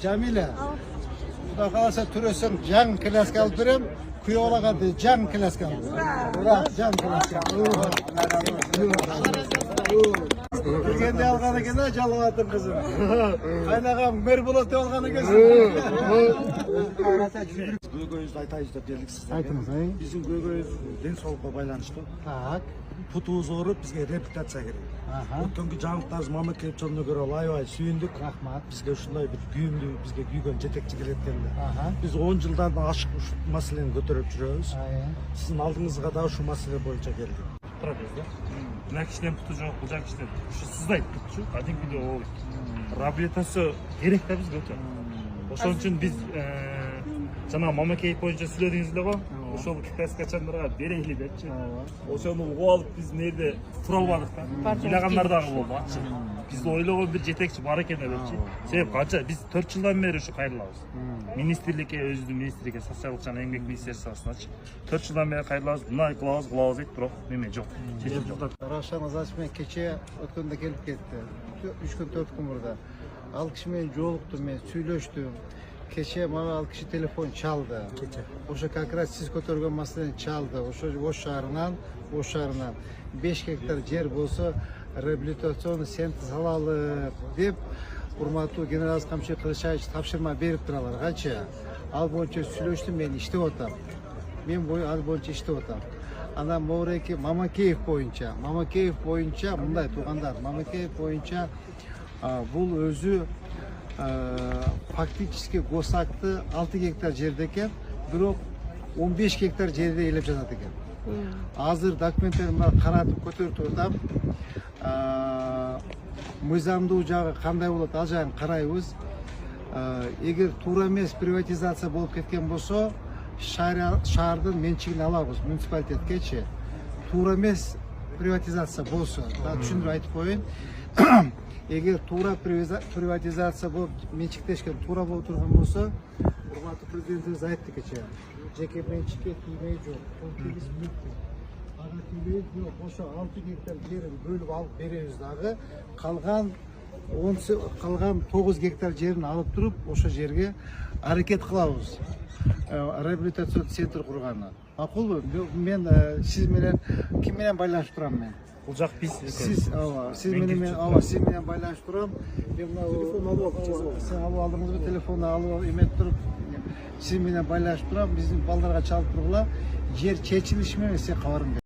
Jamila. Xudo kalasa türesem can klaska alıp berem. Kuyovlaga de can klaska alıp berem. Ura can klaska. Bilgende alğanı gene çalıvatın kızım. Kaynağam Merbolat alğanı gözüm. Көйгөйүздү айтайын деп келдик сизге. Айтыңыз, Биздин көйгөйүз ден соолукка байланыштуу. Так. Путубуз ооруп, бизге реабилитация керек. Өткөнкү жаңылыктарыбыз Мамакеев жолуна көрүп аябай сүйүндүк. Рахмат. Бизге ушундай бир күйүмдүү, бизге күйгөн жетекчи керек экен. Биз 10 жылдан ашык ушул маселени көтөрүп жүрөбүз. Сиздин алдыңызга да ушул маселе боюнча келдик. Турабыз да. Мына кишинин путу жок, бул жак кишинин. Ушу сиз айттыңызчы, кадимкиде ол реабилитация керек да бизге өтө. Ошон үчүн биз жана Мамакеев боюнча сүйлөдүңүз эле го. Ошол китайский качандарга берейли депчи. Ошону угуп алып биз мэрде тура албадык да. Ыйлагандар дагы болду ачык. Биз ойлогон бир жетекчи бар экен депчи. Себеп канча биз 4 жылдан бери ушу кайрылабыз. Министрликке, өзүбүздүн министрликке, социалдык жана эмгек министерствосуначы 4 жылдан бери кайрылабыз. Мына кылабыз дейт, бирок неме жок. Чечим жок. Равшан Азач менен кече өткөндө келип кетти. 3 күн 4 күн мурда. Ал киши менен жолуктум, мен сүйлөштүм. Кече мага ал киши телефон чалды. Ошо как раз сиз көтөргөн маселени чалды. Ошо Ош шаарынан 5 гектар жер болсо реабилитационный центр салалы деп урматтуу генерал Камчы Кылычаевич тапшырма бериптир аларгачы. Ал боюнча сүйлөштүм, мен иштеп атам. Мен ал боюнча иштеп атам. Ана Мореки Мамакеев боюнча мындай туугандар, Мамакеев боюнча бул өзү фактически госакты 6 гектар жерде экен, бирок 15 гектар жерде ээлеп жатат экен. Азыр документтерди каратып көтөрүп атам. Мыйзамдуу жагы кандай болот, ал жагын карайбыз. Эгер туура эмес приватизация болуп кеткен болсо, шаардын менчигин алабыз муниципалитеткечи. Туура эмес приватизация болсо, түшүндүрүп айтып коеюн. Эгер туура приватизация болуп менчиктешкен туура болуп турган болсо, урматтуу президентибиз айтты кече. Жеке менчикке тиймей жок, бул келишим ага тийбейт жок. Ошо 6 гектар жерин бөлүп алып беребиз дагы. Калган 9 гектар жерин алып туруп, ошо жерге аракет кылабыз. Реабилитацион центр курганы. Макулбу? Мен сиз менен ким менен байланышып турам мен? Бул жак биз. Сиз менен байланышып турам. Мен телефон алып алып, сен алып алдыңызбы, телефонду алып эметип туруп, сиз менен байланышып турам. Биздин балдарга чалып тургула. Жер чечилиши менен сен кабарым бер.